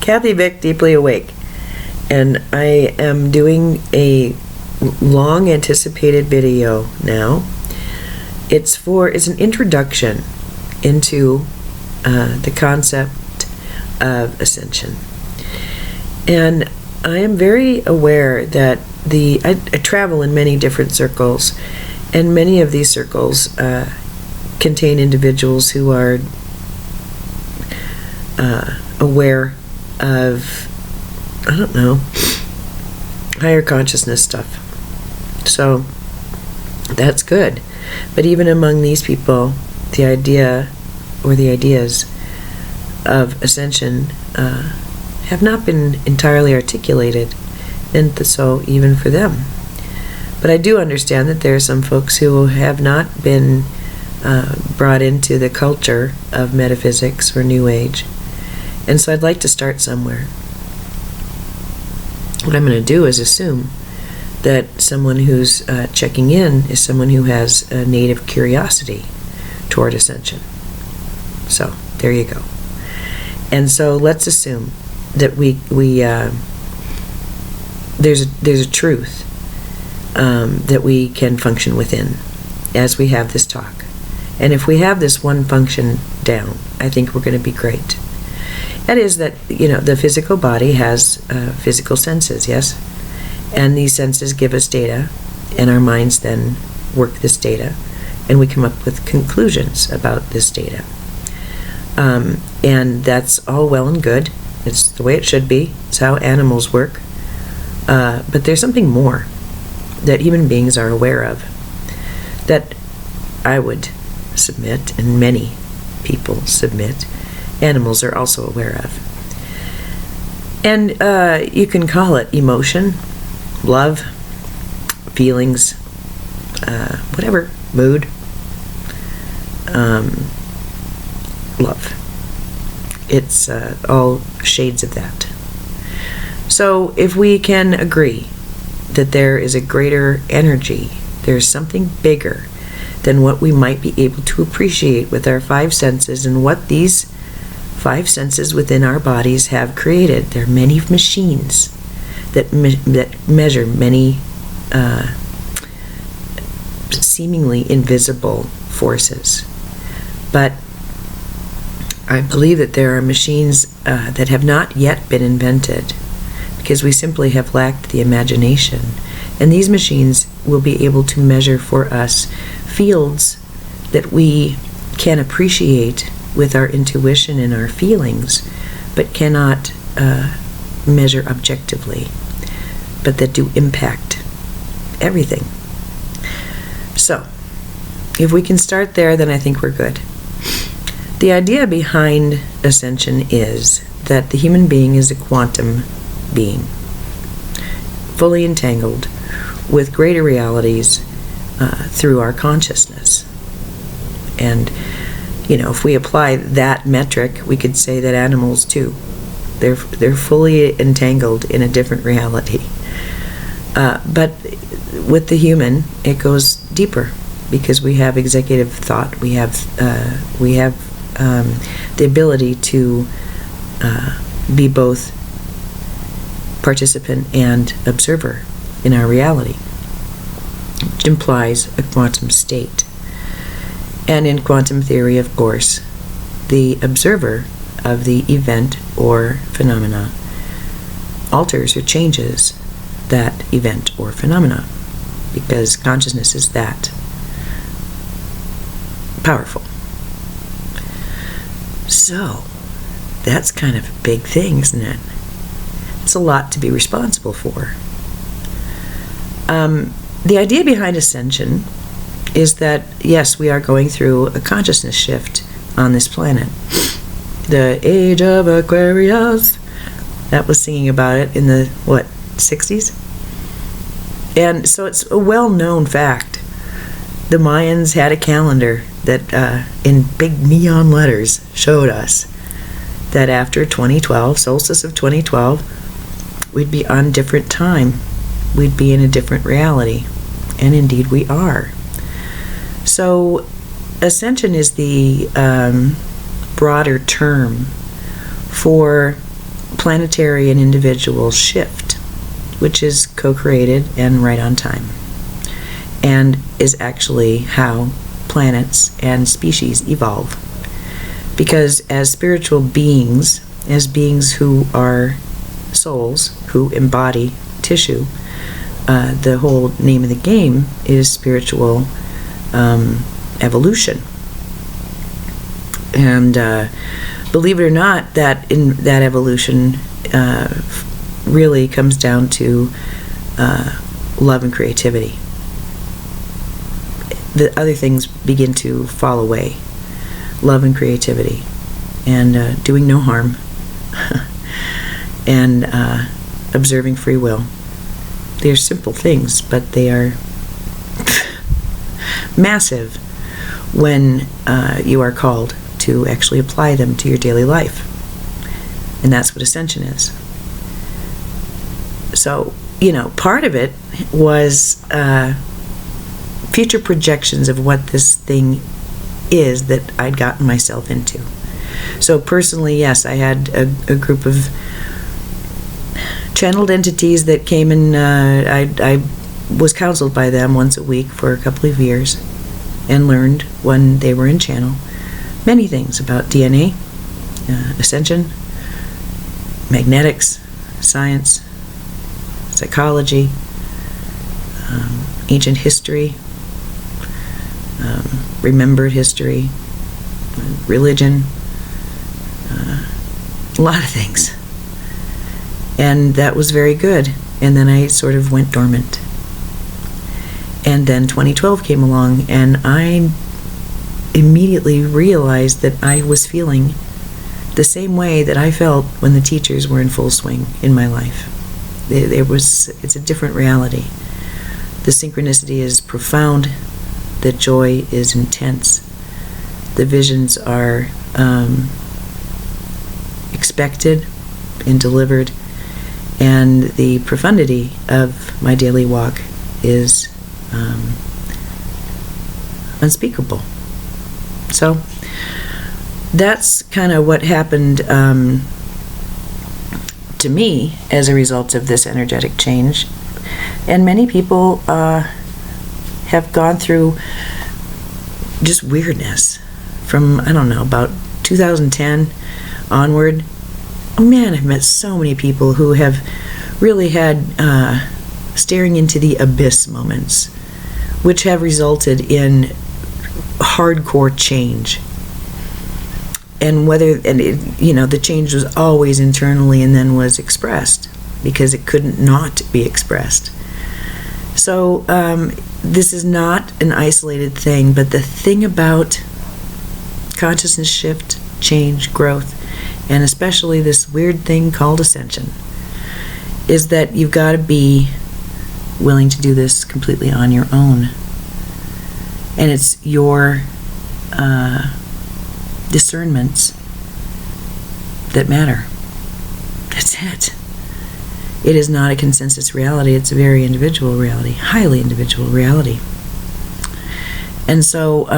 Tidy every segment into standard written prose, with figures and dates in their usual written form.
Kathy Vick, Deeply Awake. And I am doing a long anticipated video now. It's an introduction into the concept of ascension. And I am very aware that I travel in many different circles, and many of these circles contain individuals who are aware of, I don't know, higher consciousness stuff. So that's good. But even among these people, the idea or the ideas of ascension have not been entirely articulated, and so even for them. But I do understand that there are some folks who have not been brought into the culture of metaphysics or New Age, and so I'd like to start somewhere. What I'm going to do is assume that someone who's checking in is someone who has a native curiosity toward ascension. So there you go. And so let's assume that there's a truth that we can function within as we have this talk. And if we have this one function down, I think we're going to be great. That is that, the physical body has physical senses, yes? And these senses give us data, and our minds then work this data, and we come up with conclusions about this data. And that's all well and good. It's the way it should be. It's how animals work. But there's something more that human beings are aware of that I would submit, and many people submit, animals are also aware of. And you can call it emotion, love, feelings, whatever, mood, love. It's all shades of that. So if we can agree that there is a greater energy, there's something bigger than what we might be able to appreciate with our five senses, and what these five senses within our bodies have created. There are many machines that measure many seemingly invisible forces. But I believe that there are machines that have not yet been invented because we simply have lacked the imagination. And these machines will be able to measure for us fields that we can appreciate with our intuition and our feelings, but cannot measure objectively, but that do impact everything. So, if we can start there, then I think we're good. The idea behind ascension is that the human being is a quantum being, fully entangled with greater realities through our consciousness. And if we apply that metric, we could say that animals too, they're fully entangled in a different reality. But with the human, it goes deeper because we have executive thought. We have the ability to be both participant and observer in our reality, which implies a quantum state. And in quantum theory, of course, the observer of the event or phenomena alters or changes that event or phenomena, because consciousness is that powerful. So, that's kind of a big thing, isn't it? It's a lot to be responsible for. The idea behind ascension is that, yes, we are going through a consciousness shift on this planet. The age of Aquarius, that was singing about it in the, 60s? And so it's a well-known fact. The Mayans had a calendar that, in big neon letters, showed us that after 2012, solstice of 2012, we'd be on different time. We'd be in a different reality. And indeed we are. So, ascension is the broader term for planetary and individual shift, which is co-created and right on time, and is actually how planets and species evolve. Because as spiritual beings, as beings who are souls, who embody tissue, the whole name of the game is spiritual evolution. And believe it or not, that evolution really comes down to love and creativity. The other things begin to fall away. Love and creativity, and doing no harm, and observing free will. They're simple things, but they are massive when you are called to actually apply them to your daily life. And that's what Ascension is. So, part of it was future projections of what this thing is that I'd gotten myself into. So personally, yes, I had a group of channeled entities that came in. I was counseled by them once a week for a couple of years, and learned, when they were in channel, many things about DNA, Ascension, magnetics, science, psychology, ancient history, remembered history, religion, a lot of things. And that was very good. And then I sort of went dormant. And then 2012 came along, and I immediately realized that I was feeling the same way that I felt when the teachers were in full swing in my life. It's a different reality. The synchronicity is profound. The joy is intense. The visions are expected and delivered. And the profundity of my daily walk is unspeakable. So that's kind of what happened to me as a result of this energetic change. And many people have gone through just weirdness from, about 2010 onward. Oh man, I've met so many people who have really had staring into the abyss moments, which have resulted in hardcore change. And the change was always internally and then was expressed, because it couldn't not be expressed. So this is not an isolated thing, but the thing about consciousness shift, change, growth, and especially this weird thing called Ascension, is that you've got to be willing to do this completely on your own. And it's your discernments that matter. That's it. It is not a consensus reality. It's a very individual reality, highly individual reality. And so,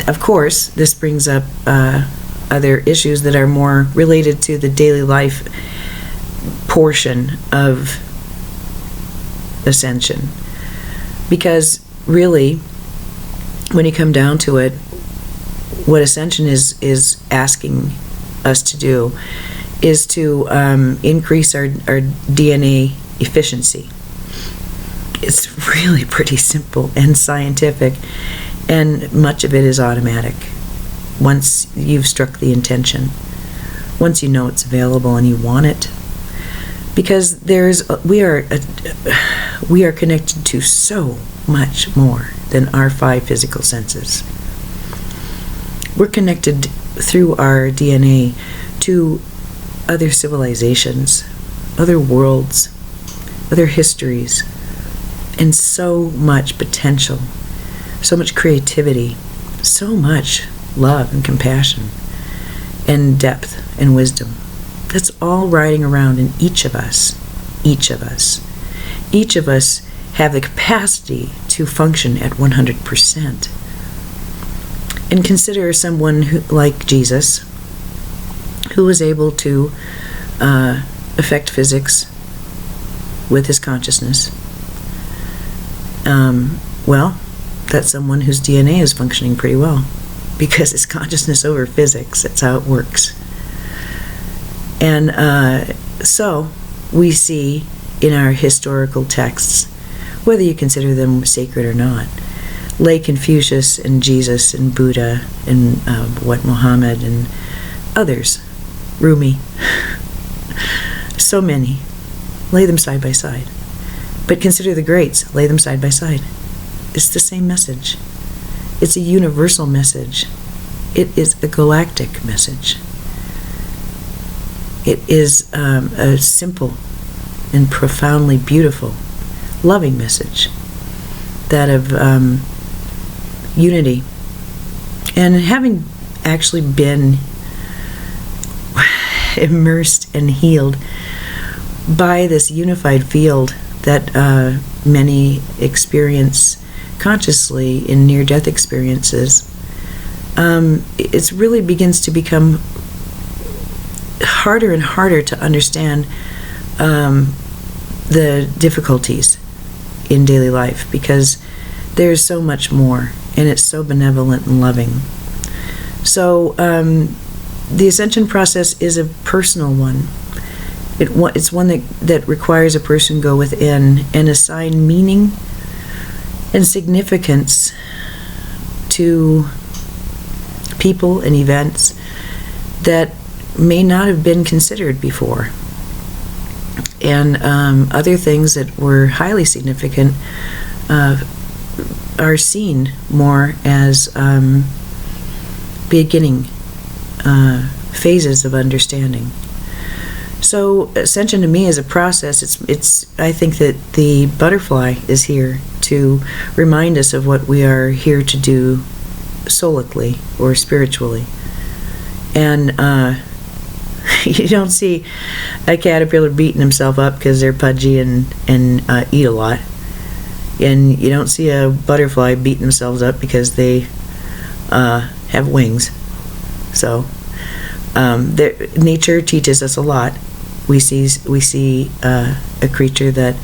of course, this brings up other issues that are more related to the daily life portion of Ascension. Because really, when you come down to it, what Ascension is asking us to do is to increase our DNA efficiency. It's really pretty simple and scientific, and much of it is automatic. Once you've struck the intention, once you know it's available and you want it, because we are connected to so much more than our 5 physical senses. We're connected through our DNA to other civilizations, other worlds, other histories, and so much potential, so much creativity, so much love and compassion, and depth and wisdom. That's all riding around in each of us. Each of us. Each of us have the capacity to function at 100%. And consider someone like Jesus, who was able to affect physics with his consciousness, well, that's someone whose DNA is functioning pretty well, because it's consciousness over physics. That's how it works. And so we see in our historical texts, whether you consider them sacred or not, lay Confucius and Jesus and Buddha and Muhammad and others, Rumi, so many, lay them side by side. But consider the greats, lay them side by side. It's the same message. It's a universal message. It is a galactic message. It is a simple and profoundly beautiful, loving message, that of unity. And having actually been immersed and healed by this unified field that many experience consciously in near-death experiences, it really begins to become harder and harder to understand the difficulties in daily life, because there's so much more, and it's so benevolent and loving. So the ascension process is a personal one. It's one that requires a person go within and assign meaning and significance to people and events that may not have been considered before. And other things that were highly significant are seen more as beginning phases of understanding. So ascension to me is a process. I think that the butterfly is here to remind us of what we are here to do soulically or spiritually. And you don't see a caterpillar beating himself up because they're pudgy and eat a lot. And you don't see a butterfly beating themselves up because they have wings. So nature teaches us a lot. We see a creature that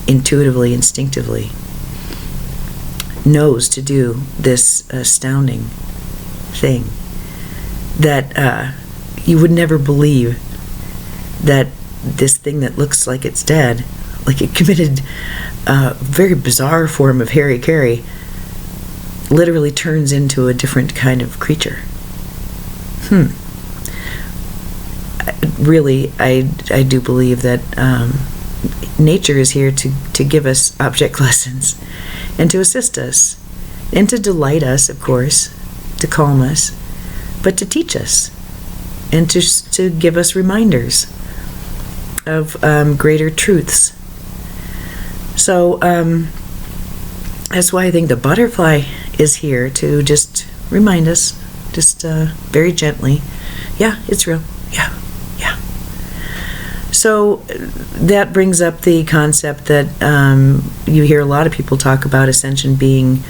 intuitively, instinctively knows to do this astounding thing that you would never believe, that this thing that looks like it's dead, like it committed a very bizarre form of hara-kiri, literally turns into a different kind of creature. Really, I do believe that nature is here to give us object lessons and to assist us and to delight us, of course, to calm us, but to teach us and to give us reminders of greater truths. So that's why I think the butterfly is here to just remind us, just very gently, yeah, it's real, yeah. So that brings up the concept that you hear a lot of people talk about ascension being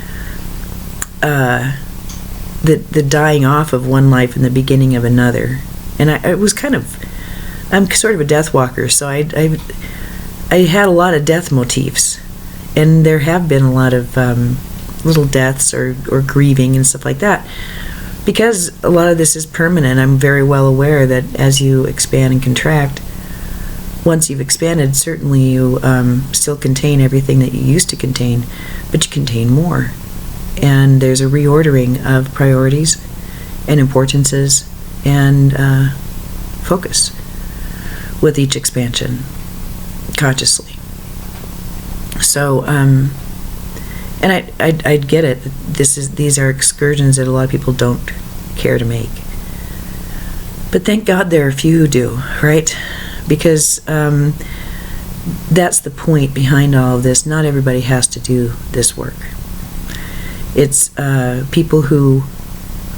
the dying off of one life and the beginning of another. And I'm sort of a death walker, so I had a lot of death motifs, and there have been a lot of little deaths or grieving and stuff like that. Because a lot of this is permanent, I'm very well aware that as you expand and contract, once you've expanded, certainly you still contain everything that you used to contain, but you contain more. And there's a reordering of priorities and importances and focus with each expansion, consciously. So, and I get it. These are excursions that a lot of people don't care to make. But thank God there are a few who do, right? Because that's the point behind all of this. Not everybody has to do this work. It's people who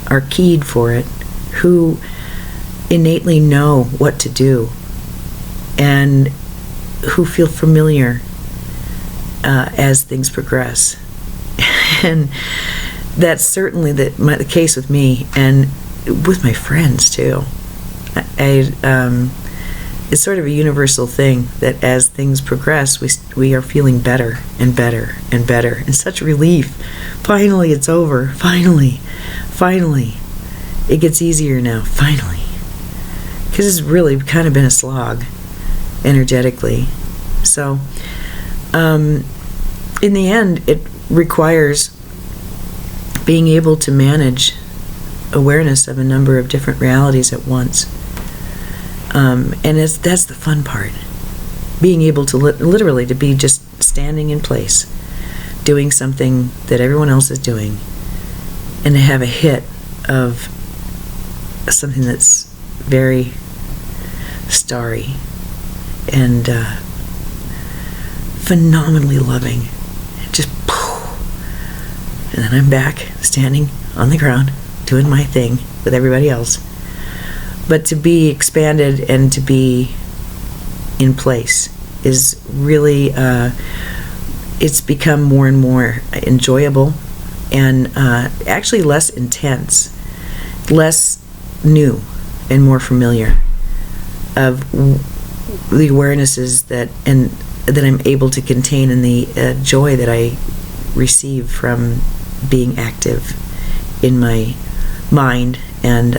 are keyed for it, who innately know what to do, and who feel familiar as things progress. And that's certainly the case with me, and with my friends too. It's sort of a universal thing that as things progress, we are feeling better and better and better, and such relief. Finally, it's over. Finally, it gets easier now. Finally, because it's really kind of been a slog, energetically. So, in the end, it requires being able to manage awareness of a number of different realities at once. And that's the fun part. Being able to literally to be just standing in place, doing something that everyone else is doing, and to have a hit of something that's very starry and phenomenally loving. Just poof. And then I'm back standing on the ground doing my thing with everybody else. But to be expanded and to be in place is really, it's become more and more enjoyable and actually less intense, less new and more familiar of the awarenesses that I'm able to contain, and the joy that I receive from being active in my mind and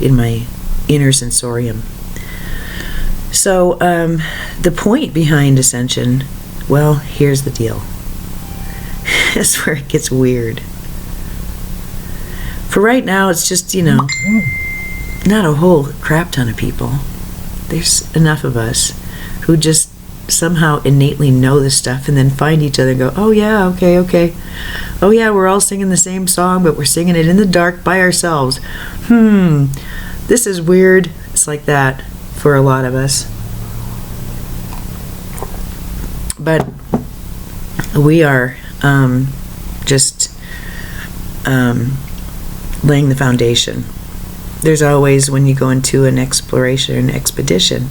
in my inner sensorium. So the point behind Ascension, well, here's the deal. That's where it gets weird. For right now, it's just, not a whole crap ton of people. There's enough of us who just somehow innately know this stuff and then find each other and go, oh yeah, okay. Oh yeah, we're all singing the same song, but we're singing it in the dark by ourselves. This is weird. It's like that for a lot of us. But we are just laying the foundation. There's always, when you go into an exploration or an expedition,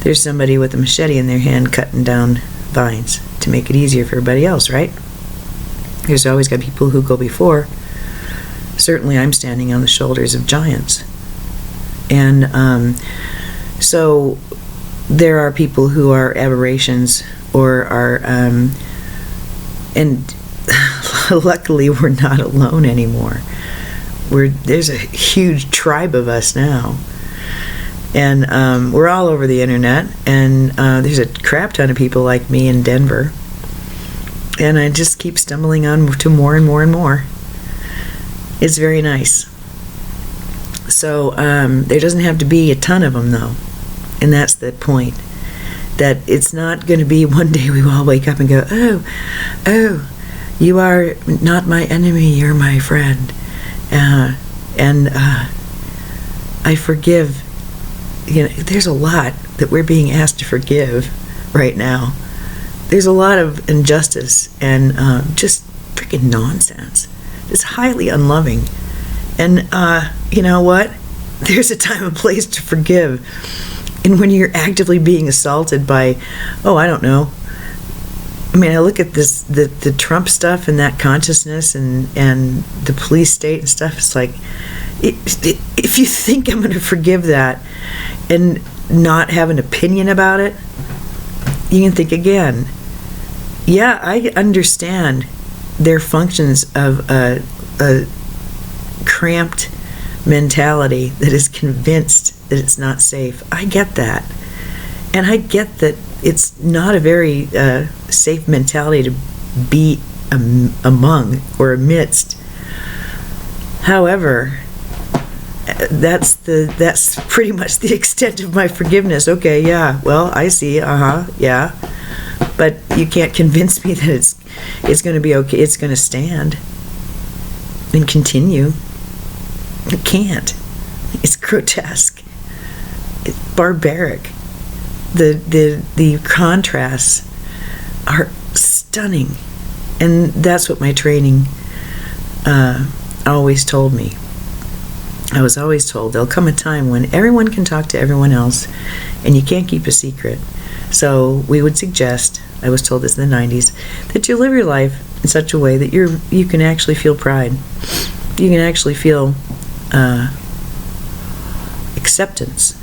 there's somebody with a machete in their hand cutting down vines to make it easier for everybody else, right? There's always got people who go before. Certainly I'm standing on the shoulders of giants. And so there are people who are aberrations or are, and luckily we're not alone anymore. There's a huge tribe of us now. And we're all over the internet, and there's a crap ton of people like me in Denver. And I just keep stumbling on to more and more and more. It's very nice. So there doesn't have to be a ton of them, though. And that's the point. That it's not going to be one day we all wake up and go, oh, you are not my enemy, you're my friend. And I forgive. There's a lot that we're being asked to forgive right now. There's a lot of injustice and just freaking nonsense. It's highly unloving. And you know what? There's a time and place to forgive. And when you're actively being assaulted by, I don't know. I mean, I look at this, the Trump stuff and that consciousness and the police state and stuff. It's like, if you think I'm going to forgive that and not have an opinion about it, you can think again. Yeah, I understand their functions of a cramped mentality that is convinced that it's not safe. I get that. And I get that it's not a very safe mentality to be among or amidst. However, that's pretty much the extent of my forgiveness. Okay, yeah, well, I see, yeah. But you can't convince me that it's going to be okay, it's going to stand and continue. It can't. It's grotesque. It's barbaric. The contrasts are stunning, and that's what my training always told me. I was always told there'll come a time when everyone can talk to everyone else, and you can't keep a secret. So we would suggest, I was told this in the 90s, that you live your life in such a way that you can actually feel pride. You can actually feel acceptance,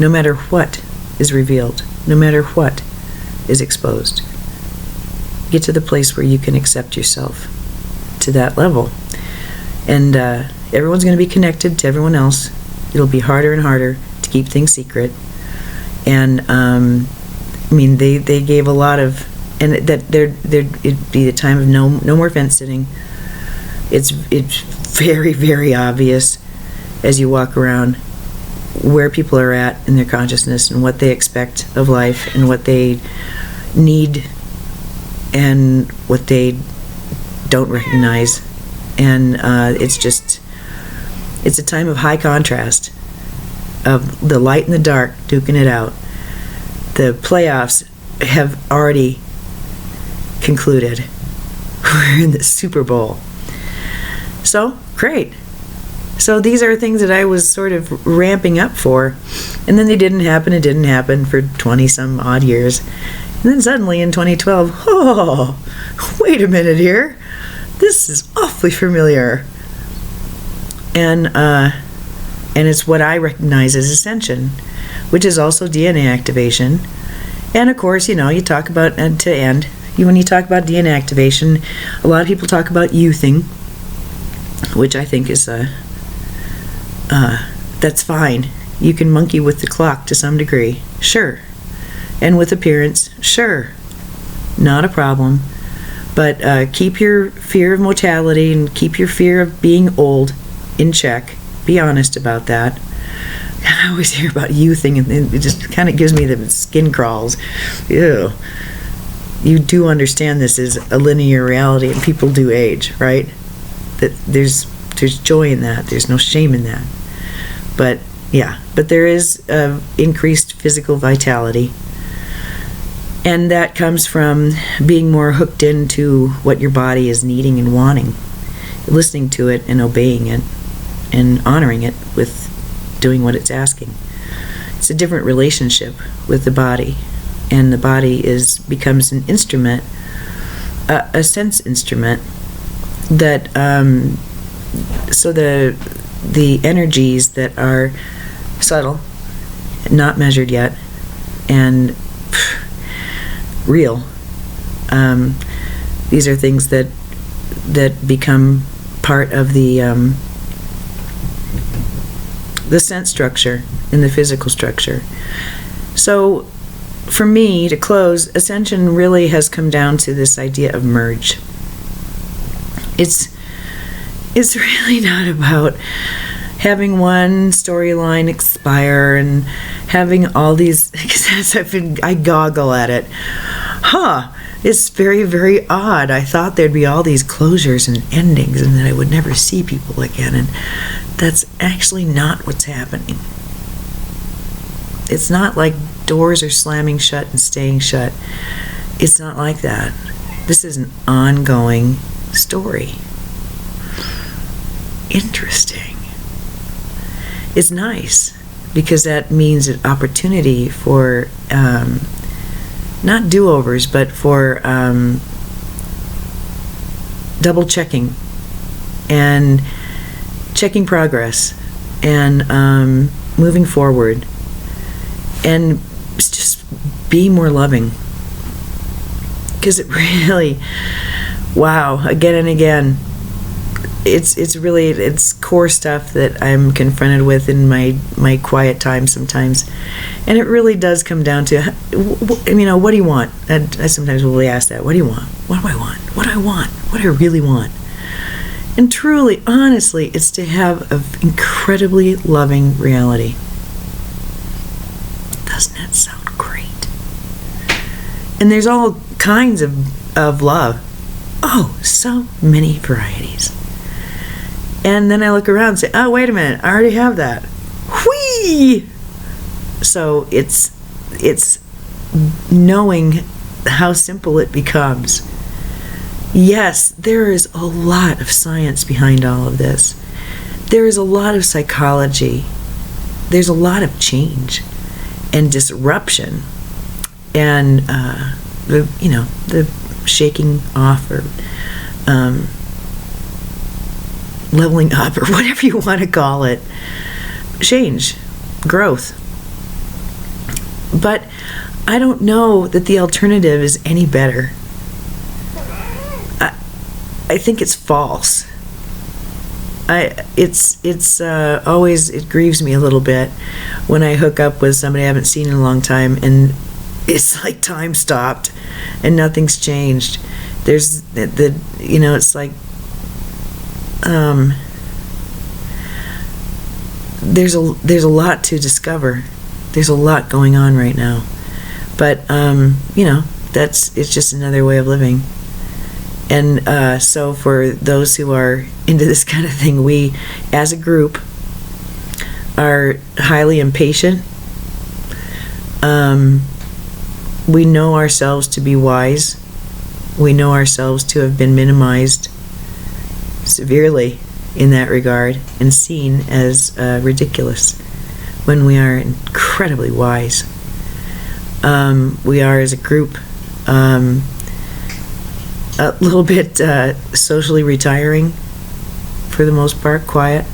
no matter what is revealed, no matter what is exposed. Get to the place where you can accept yourself to that level. And everyone's going to be connected to everyone else. It'll be harder and harder to keep things secret. And they gave a lot of, and that it'd be the time of no more fence sitting. It's very, very obvious as you walk around where people are at in their consciousness and what they expect of life and what they need and what they don't recognize. And it's a time of high contrast, of the light and the dark duking it out. The playoffs have already concluded. We're in the Super Bowl. So, great. So these are things that I was sort of ramping up for, and then they didn't happen. It didn't happen for 20-some odd years. And then suddenly in 2012, oh, wait a minute here. This is awfully familiar. And it's what I recognize as Ascension, which is also DNA activation. And of course, you talk about, when you talk about DNA activation, a lot of people talk about youthing, which I think is that's fine. You can monkey with the clock to some degree, sure. And with appearance, sure. Not a problem. But keep your fear of mortality and keep your fear of being old in check. Be honest about that. I always hear about youthing, and it just kind of gives me the skin crawls. Ew. You do understand this is a linear reality, and people do age, right? That there's joy in that. There's no shame in that. But there is increased physical vitality. And that comes from being more hooked into what your body is needing and wanting, listening to it and obeying it, and honoring it with doing what it's asking. It's a different relationship with the body, and the body becomes an instrument, a sense instrument that so the energies that are subtle, not measured yet, and real. These are things that become part of the sense structure in the physical structure. So, for me, to close, Ascension really has come down to this idea of merge. It's really not about having one storyline expire and having all these, because I goggle at it. It's very, very odd. I thought there'd be all these closures and endings and that I would never see people again, and that's actually not what's happening. It's not like doors are slamming shut and staying shut. It's not like that. This is an ongoing story. Interesting. It's nice because that means an opportunity for not do-overs, but for double checking and checking progress and moving forward and just be more loving, because it really, wow, again and again, it's really core stuff that I'm confronted with in my quiet time sometimes, and it really does come down to, what do you want? I sometimes will ask that. What do you want? What do I want? What do I want? What do I really want? And truly, honestly, it's to have an incredibly loving reality. Doesn't that sound great? And there's all kinds of love. Oh, so many varieties. And then I look around and say, oh, wait a minute, I already have that. Whee! So it's knowing how simple it becomes. Yes, there is a lot of science behind all of this. There is a lot of psychology. There's a lot of change and disruption, and the shaking off or leveling up or whatever you want to call it. Change. growth. But I don't know that the alternative is any better. I think it's false. It's always, it grieves me a little bit when I hook up with somebody I haven't seen in a long time, and it's like time stopped and nothing's changed. There's it's like there's a lot to discover. There's a lot going on right now, but it's just another way of living. And so for those who are into this kind of thing, we as a group are highly impatient. We know ourselves to be wise. We know ourselves to have been minimized severely in that regard and seen as ridiculous when we are incredibly wise. We are as a group a little bit socially retiring, for the most part, quiet,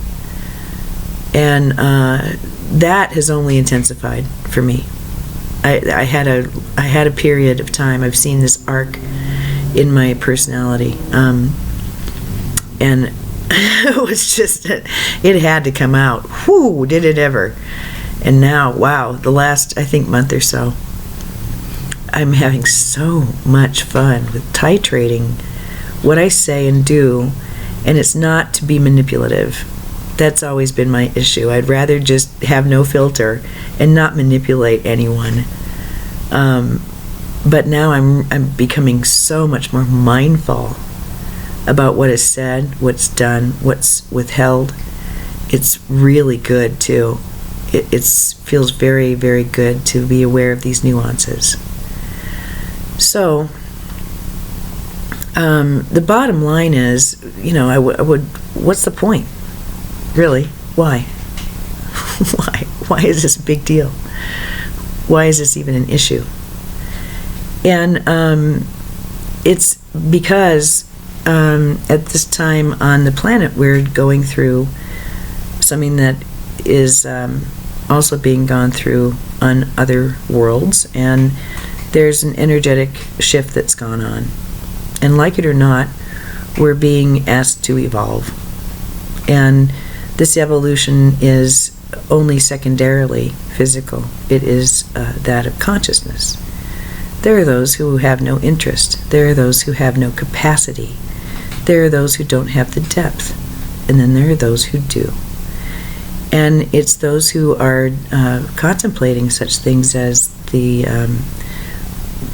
and that has only intensified for me. I had a period of time. I've seen this arc in my personality, and it was just, it had to come out. Whoo, did it ever! And now, wow, the last, I think, month or so, I'm having so much fun with titrating what I say and do, and it's not to be manipulative. That's always been my issue. I'd rather just have no filter and not manipulate anyone. But now I'm becoming so much more mindful about what is said, what's done, what's withheld. It's really good too. It feels very, very good to be aware of these nuances. So, the bottom line is, I would. What's the point? Really? Why? Why is this a big deal? Why is this even an issue? And it's because at this time on the planet we're going through something that is also being gone through on other worlds, and there's an energetic shift that's gone on. And like it or not, we're being asked to evolve. And this evolution is only secondarily physical. It is that of consciousness. There are those who have no interest. There are those who have no capacity. There are those who don't have the depth. And then there are those who do. And it's those who are contemplating such things as the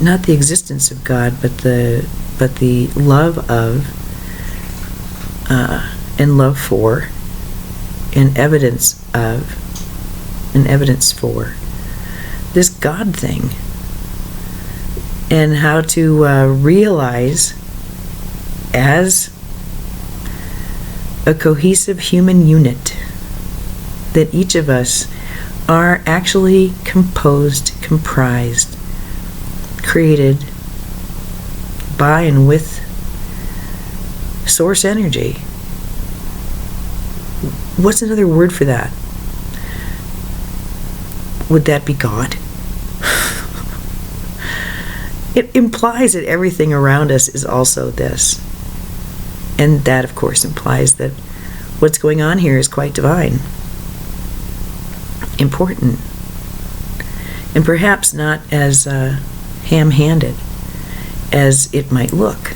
not the existence of God, but the love of and love for and evidence of and evidence for this God thing, and how to realize as a cohesive human unit that each of us are actually comprised, created by and with source energy. What's another word for that? Would that be God? It implies that everything around us is also this. And that, of course, implies that what's going on here is quite divine, important, and perhaps not as ham-handed as it might look.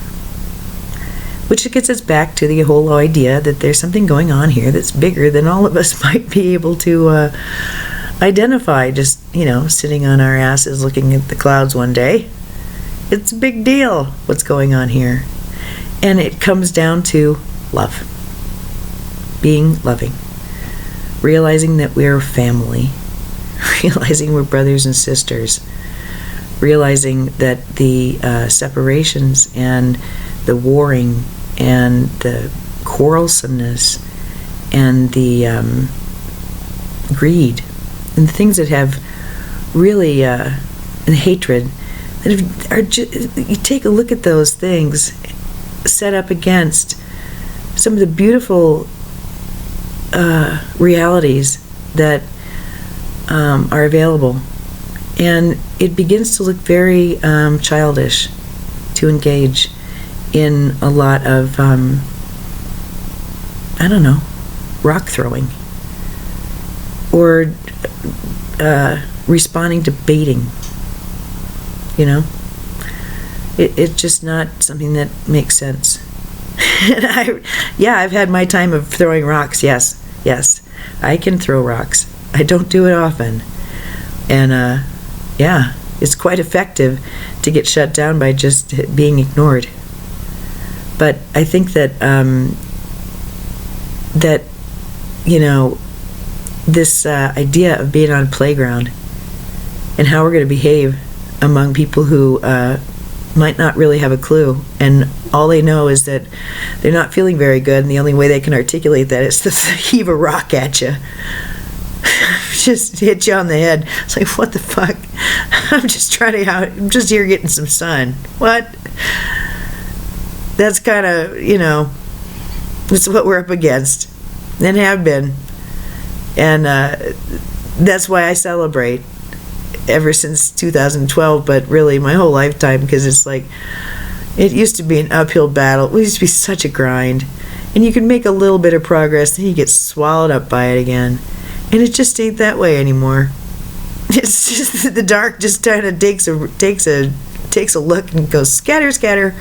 Which gets us back to the whole idea that there's something going on here that's bigger than all of us might be able to identify, just, sitting on our asses looking at the clouds one day. It's a big deal what's going on here. And it comes down to love. Being loving. Realizing that we're family. Realizing we're brothers and sisters. Realizing that the separations and the warring and the quarrelsomeness and the greed and the things that have really and hatred that are you take a look at those things set up against some of the beautiful realities that are available. And it begins to look very childish to engage in a lot of, I don't know, rock throwing. Or responding to baiting. You know? It's just not something that makes sense. And I've had my time of throwing rocks, yes. I can throw rocks. I don't do it often. And, it's quite effective to get shut down by just being ignored. But I think that, this idea of being on a playground and how we're going to behave among people who might not really have a clue, and all they know is that they're not feeling very good, and the only way they can articulate that is to heave a rock at you. Just hit you on the head. It's like, what the fuck? I'm just here getting some sun. What? That's kind of, that's what we're up against, and have been. And that's why I celebrate ever since 2012, but really my whole lifetime, because it's like, it used to be an uphill battle. It used to be such a grind. And you can make a little bit of progress, then you get swallowed up by it again. And it just ain't that way anymore. It's just, the dark just kind of takes a look and goes, scatter, scatter.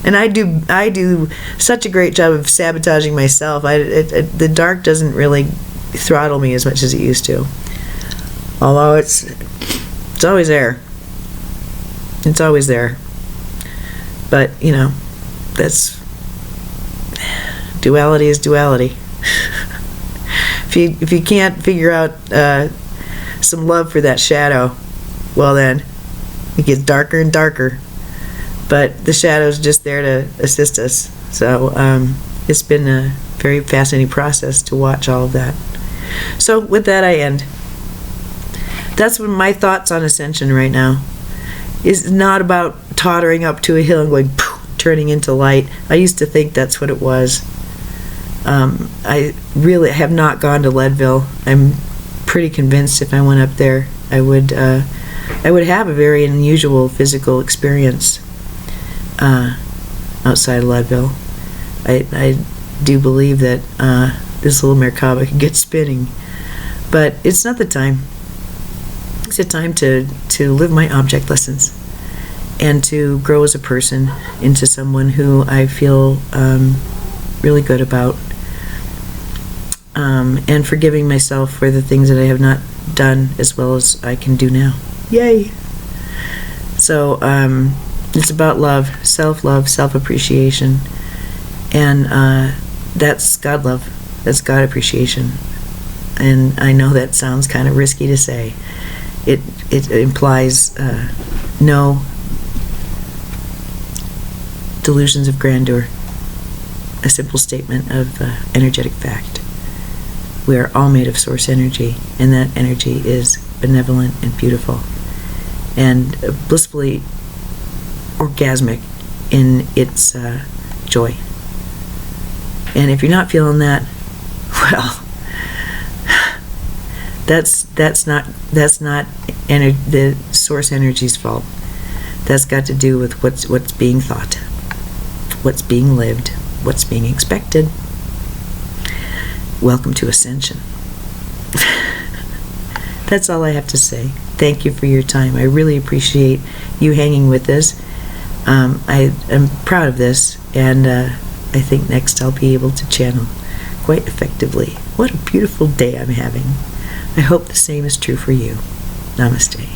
And I do such a great job of sabotaging myself. The dark doesn't really throttle me as much as it used to. Although it's always there. It's always there. But, that's, duality is duality. If you can't figure out some love for that shadow, well then, it gets darker and darker. But the shadow's just there to assist us. So it's been a very fascinating process to watch all of that. So with that, I end. That's what my thoughts on Ascension right now. Is not about tottering up to a hill and going, poof, turning into light. I used to think that's what it was. I really have not gone to Leadville. I'm pretty convinced if I went up there, I would have a very unusual physical experience outside of Leadville. I do believe that this little Merkaba could get spinning, but it's not the time. It's a time to live my object lessons and to grow as a person into someone who I feel really good about, and forgiving myself for the things that I have not done as well as I can do now. Yay! So it's about love, self-love, self-appreciation, and that's God love. That's God appreciation. And I know that sounds kind of risky to say. It implies no delusions of grandeur. A simple statement of energetic fact. We are all made of source energy, and that energy is benevolent and beautiful and blissfully orgasmic in its joy. And if you're not feeling that, well, that's not the source energy's fault. That's got to do with what's being thought, what's being lived, what's being expected. Welcome to Ascension. That's all I have to say. Thank you for your time. I really appreciate you hanging with us. I am proud of this, and I think next I'll be able to channel quite effectively. What a beautiful day I'm having. I hope the same is true for you. Namaste.